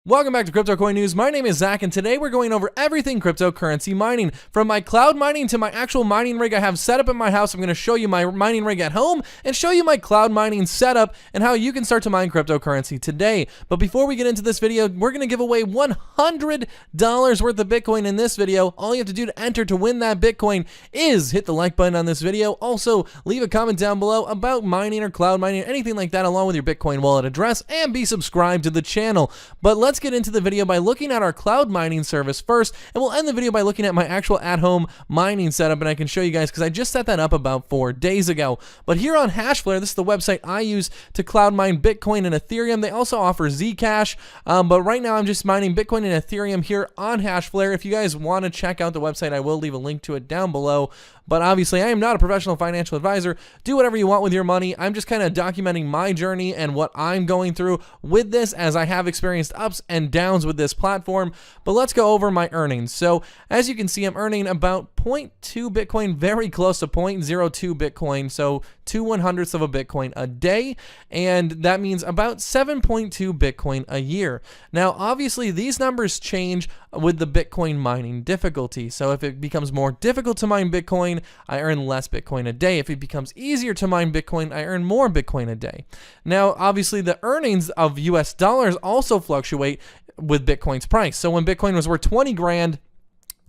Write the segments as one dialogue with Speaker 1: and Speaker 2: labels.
Speaker 1: Welcome back to Crypto Coin News. My name is Zach, and today we're going over everything cryptocurrency mining. From my cloud mining to my actual mining rig I have set up in my house. I'm going to show you my mining rig at home and show you my cloud mining setup and how you can start to mine cryptocurrency today. But before we get into this video, we're going to give away $100 worth of Bitcoin in this video. All you have to do to enter to win that Bitcoin is hit the like button on this video. Also, leave a comment down below about mining or cloud mining or anything like that along with your Bitcoin wallet address, and be subscribed to the channel. But let's get into the video by looking at our cloud mining service first, and we'll end the video by looking at my actual at-home mining setup, and I can show you guys because I just set that up about 4 days ago. But here on Hashflare, this is the website I use to cloud mine Bitcoin and Ethereum. They also offer Zcash, but right now I'm just mining Bitcoin and Ethereum here on Hashflare. If you guys want to check out the website, I will leave a link to it down below. But obviously, I am not a professional financial advisor. Do whatever you want with your money. I'm just kind of documenting my journey and what I'm going through with this, as I have experienced ups and downs with this platform. But let's go over my earnings. So as you can see, I'm earning about 0.2 Bitcoin, very close to 0.02 Bitcoin. So 2/100ths of a Bitcoin a day. And that means about 7.2 Bitcoin a year. Now, obviously, these numbers change with the Bitcoin mining difficulty. So if it becomes more difficult to mine Bitcoin, I earn less Bitcoin a day. If it becomes easier to mine Bitcoin, I earn more Bitcoin a day. Now, obviously, the earnings of US dollars also fluctuate with Bitcoin's price. So when Bitcoin was worth 20 grand,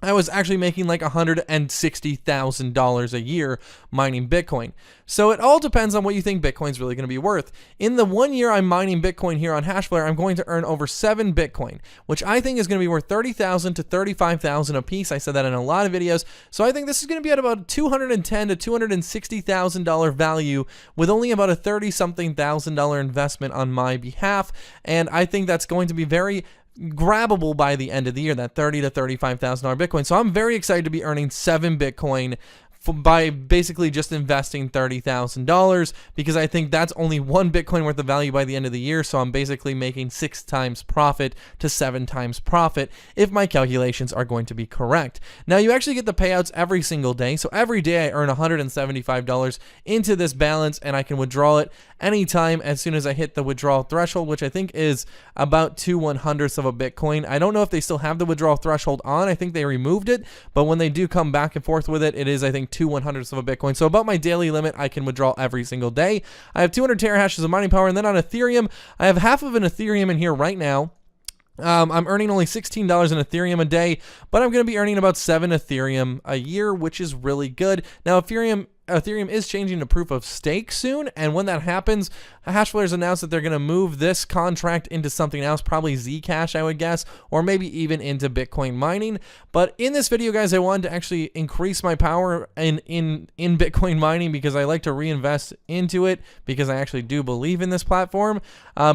Speaker 1: I was actually making like $160,000 a year mining Bitcoin. So it all depends on what you think Bitcoin's really going to be worth. In the 1 year I'm mining Bitcoin here on Hashflare, I'm going to earn over 7 Bitcoin, which I think is going to be worth $30,000 to $35,000 a piece. I said that in a lot of videos. So I think this is going to be at about $210,000 to $260,000 value, with only about a $30-something thousand investment on my behalf. And I think that's going to be very grabbable by the end of the year, that $30,000 to $35,000 Bitcoin. So I'm very excited to be earning 7 Bitcoin by basically just investing $30,000, because I think that's only 1 Bitcoin worth of value by the end of the year. So I'm basically making 6 times profit to 7 times profit if my calculations are going to be correct. Now, you actually get the payouts every single day. So every day I earn $175 into this balance, and I can withdraw it anytime as soon as I hit the withdrawal threshold, which I think is about 2/100ths of a Bitcoin. I don't know if they still have the withdrawal threshold on. I think they removed it, but when they do come back and forth with it, it is, I think, 2/100ths of a Bitcoin. So about my daily limit, I can withdraw every single day. I have 200 terahashes of mining power, and then on Ethereum, I have half of an Ethereum in here right now. I'm earning only $16 in Ethereum a day, but I'm going to be earning about 7 Ethereum a year, which is really good. Now, Ethereum is changing to proof of stake soon, and when that happens, Hashflare's announced that they're going to move this contract into something else, probably Zcash, I would guess, or maybe even into Bitcoin mining. But in this video, guys, I wanted to actually increase my power in Bitcoin mining, because I like to reinvest into it, because I actually do believe in this platform.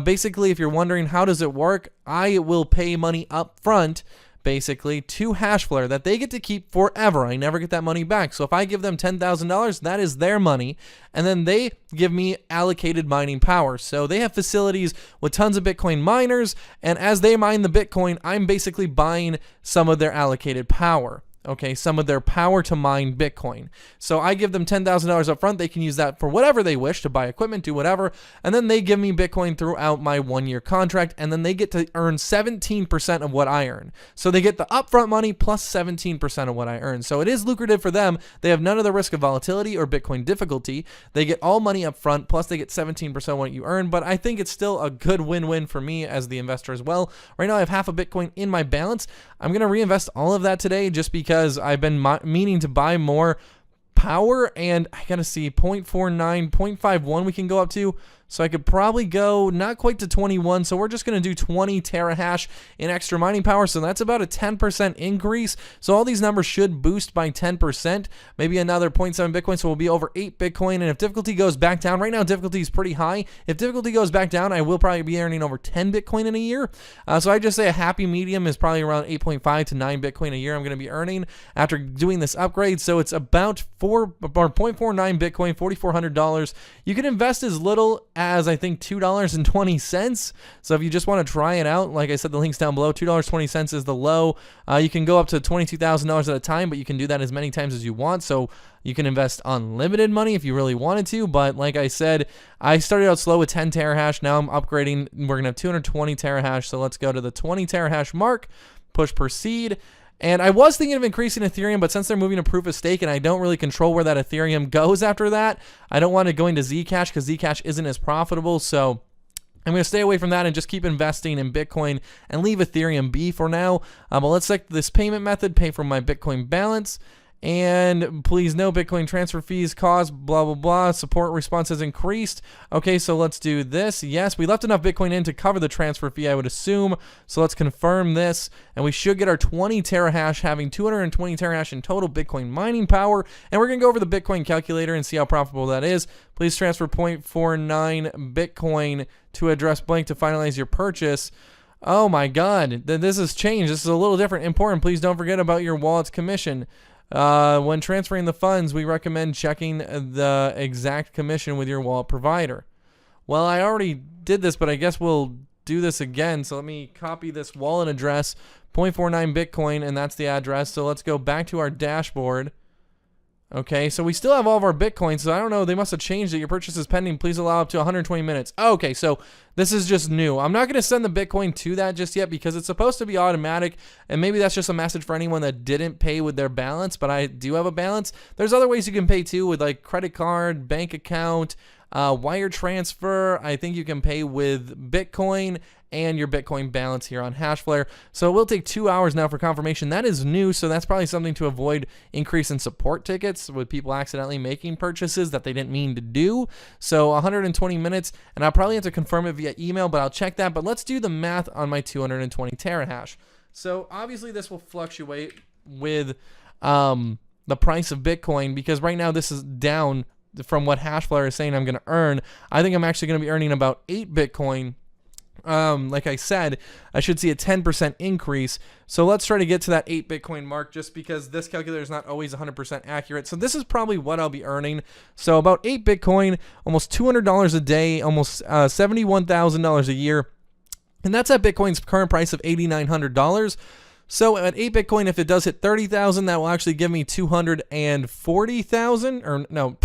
Speaker 1: Basically, if you're wondering how does it work, I will pay money up front, basically, to Hashflare that they get to keep forever. I never get that money back. So if I give them $10,000, that is their money, and then they give me allocated mining power. So they have facilities with tons of Bitcoin miners, and as they mine the Bitcoin, I'm basically buying some of their allocated power. Okay, some of their power to mine Bitcoin. So I give them $10,000 up front. They can use that for whatever they wish, to buy equipment, do whatever. And then they give me Bitcoin throughout my 1-year contract. And then they get to earn 17% of what I earn. So they get the upfront money plus 17% of what I earn. So it is lucrative for them. They have none of the risk of volatility or Bitcoin difficulty. They get all money up front, plus they get 17% of what you earn. But I think it's still a good win-win for me as the investor as well. Right now I have half a Bitcoin in my balance. I'm going to reinvest all of that today, just because I've been meaning to buy more power, and I gotta see 0.49, 0.51 we can go up to. So I could probably go not quite to 21. So we're just going to do 20 terahash in extra mining power. So that's about a 10% increase. So all these numbers should boost by 10%, maybe another 0.7 Bitcoin. So we'll be over 8 Bitcoin. And if difficulty goes back down, right now difficulty is pretty high. If difficulty goes back down, I will probably be earning over 10 Bitcoin in a year. So I just say a happy medium is probably around 8.5 to 9 Bitcoin a year I'm going to be earning after doing this upgrade. So it's about 0.49 Bitcoin, $4,400. You can invest as little as I think $2.20. So if you just want to try it out, like I said, the link's down below. $2.20 is the low. You can go up to $22,000 at a time, but you can do that as many times as you want. So you can invest unlimited money if you really wanted to. But like I said, I started out slow with 10 terahash. Now I'm upgrading. We're going to have 220 terahash. So let's go to the 20 terahash mark, push proceed. And I was thinking of increasing Ethereum, but since they're moving to proof of stake and I don't really control where that Ethereum goes after that, I don't want it going to Zcash because Zcash isn't as profitable. So I'm going to stay away from that and just keep investing in Bitcoin and leave Ethereum be for now. But let's select this payment method, pay for my Bitcoin balance. And please no Bitcoin transfer fees cost, blah, blah, blah. Support response has increased. Okay, so let's do this. Yes, we left enough Bitcoin in to cover the transfer fee, I would assume. So let's confirm this. And we should get our 20 terahash, having 220 terahash in total Bitcoin mining power. And we're going to go over the Bitcoin calculator and see how profitable that is. Please transfer 0.49 Bitcoin to address blank to finalize your purchase. Oh my God, this has changed. This is a little different. Important. Please don't forget about your wallet's commission. When transferring the funds, we recommend checking the exact commission with your wallet provider. Well, I already did this, but I guess we'll do this again. So let me copy this wallet address, 0.49 Bitcoin, and that's the address. So let's go back to our dashboard. Okay, so we still have all of our Bitcoin, so I don't know, they must have changed it. Your purchase is pending. Please allow up to 120 minutes. Okay, so this is just new. I'm not going to send the Bitcoin to that just yet because it's supposed to be automatic, and maybe that's just a message for anyone that didn't pay with their balance, but I do have a balance. There's other ways you can pay too with like credit card, bank account, wire transfer. I think you can pay with Bitcoin and your Bitcoin balance here on Hashflare. So it will take 2 hours now for confirmation. That is new, so that's probably something to avoid increase in support tickets with people accidentally making purchases that they didn't mean to do. So 120 minutes, and I'll probably have to confirm it via email, but I'll check that. But let's do the math on my 220 terahash. So obviously this will fluctuate with the price of Bitcoin because right now this is down from what Hashflare is saying I'm going to earn. I think I'm actually going to be earning about 8 Bitcoin. Like I said, I should see a 10% increase. So let's try to get to that 8 Bitcoin mark just because this calculator is not always 100% accurate. So this is probably what I'll be earning. So about 8 Bitcoin, almost $200 a day, almost $71,000 a year. And that's at Bitcoin's current price of $8,900. So at 8 Bitcoin, if it does hit 30,000, that will actually give me 240,000 or no,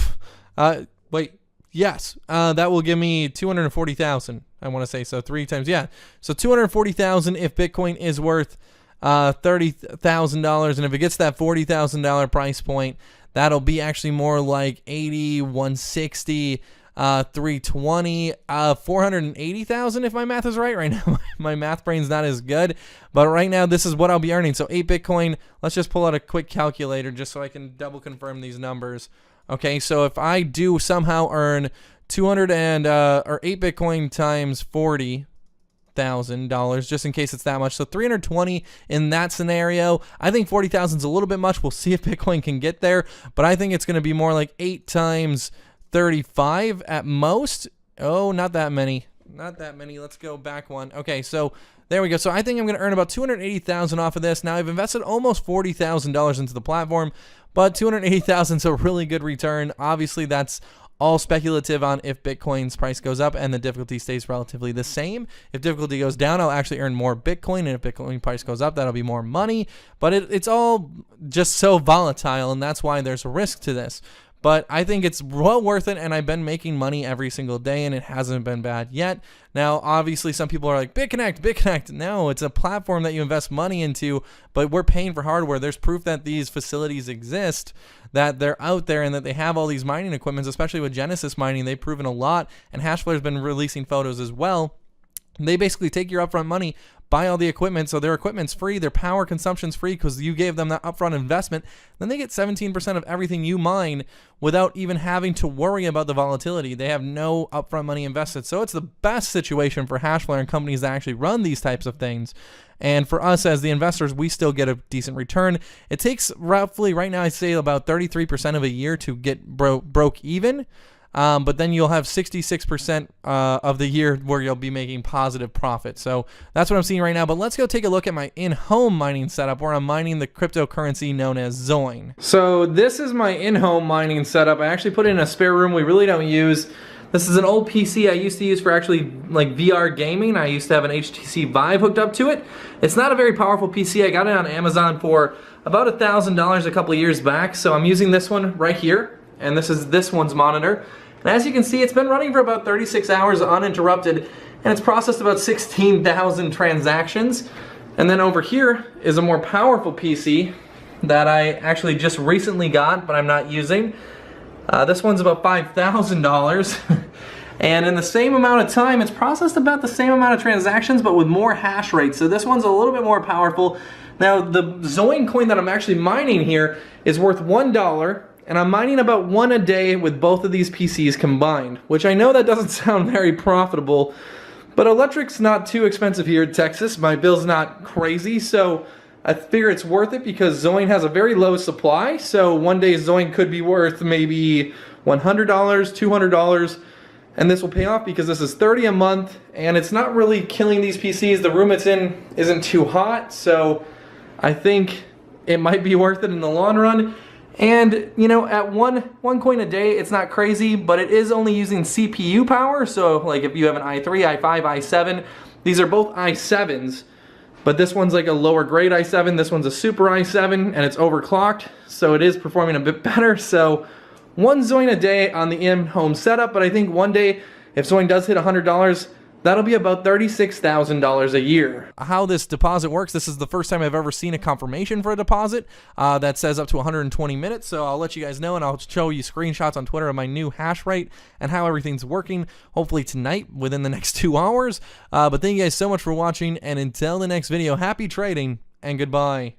Speaker 1: wait. Yes, that will give me 240,000. I want to say so 3 times. Yeah, so 240,000 if Bitcoin is worth $30,000, and if it gets that $40,000 price point, that'll be actually more like 80, 160, 320, 480,000 if my math is right. Right now, my math brain's not as good, but right now this is what I'll be earning. So 8 Bitcoin. Let's just pull out a quick calculator just so I can double confirm these numbers. Okay, so if I do somehow earn 8 Bitcoin times $40,000, just in case it's that much, so 320 in that scenario. I think 40,000 is a little bit much. We'll see if Bitcoin can get there, but I think it's going to be more like 8 times 35 at most. Oh, not that many. Not that many. Let's go back one. Okay, so there we go. So I think I'm going to earn about 280,000 off of this. Now I've invested almost $40,000 into the platform, but 280,000 is a really good return. Obviously, that's all speculative on if Bitcoin's price goes up and the difficulty stays relatively the same. If difficulty goes down, I'll actually earn more Bitcoin, and if Bitcoin price goes up, that'll be more money. But it's all just so volatile, and that's why there's a risk to this. But I think it's well worth it, and I've been making money every single day, and it hasn't been bad yet. Now, obviously, some people are like, BitConnect. No, it's a platform that you invest money into, but we're paying for hardware. There's proof that these facilities exist, that they're out there, and that they have all these mining equipments, especially with Genesis mining. They've proven a lot, and Hashflare's been releasing photos as well. They basically take your upfront money, buy all the equipment, so their equipment's free, their power consumption's free because you gave them that upfront investment. Then they get 17% of everything you mine without even having to worry about the volatility. They have no upfront money invested. So it's the best situation for Hashflare and companies that actually run these types of things. And for us as the investors, we still get a decent return. It takes roughly, right now, I'd say about 33% of a year to get broke even. But then you'll have 66% of the year where you'll be making positive profit. So that's what I'm seeing right now. But let's go take a look at my in-home mining setup where I'm mining the cryptocurrency known as Zoin. So this is my in-home mining setup. I actually put it in a spare room we really don't use. This is an old PC I used to use for actually like VR gaming. I used to have an HTC Vive hooked up to it. It's not a very powerful PC. I got it on Amazon for about $1,000 a couple of years back. So I'm using this one right here, and this is this one's monitor. And as you can see, it's been running for about 36 hours uninterrupted, and it's processed about 16,000 transactions. And then over here is a more powerful PC that I actually just recently got, but I'm not using. This one's about $5,000. And in the same amount of time, it's processed about the same amount of transactions, but with more hash rate. So this one's a little bit more powerful. Now, the Zoin coin that I'm actually mining here is worth $1, and I'm mining about 1 a day with both of these PCs combined, which I know that doesn't sound very profitable, but electric's not too expensive here in Texas. My bill's not crazy, so I figure it's worth it because Zoin has a very low supply. So one day Zoin could be worth maybe $100, $200, and this will pay off because this is $30 a month, and it's not really killing these PCs. The room it's in isn't too hot, so I think it might be worth it in the long run. And you know, at one coin a day, it's not crazy, but it is only using CPU power. So like if you have an i3, i5, i7, these are both i7s, but this one's like a lower grade i7, this one's a super i7, and it's overclocked, so it is performing a bit better. So one Zoin a day on the in-home setup, but I think one day if Zoin does hit $100, that'll be about $36,000 a year. How this deposit works, this is the first time I've ever seen a confirmation for a deposit that says up to 120 minutes, so I'll let you guys know, and I'll show you screenshots on Twitter of my new hash rate and how everything's working, hopefully tonight within the next 2 hours. But thank you guys so much for watching, and until the next video, happy trading and goodbye.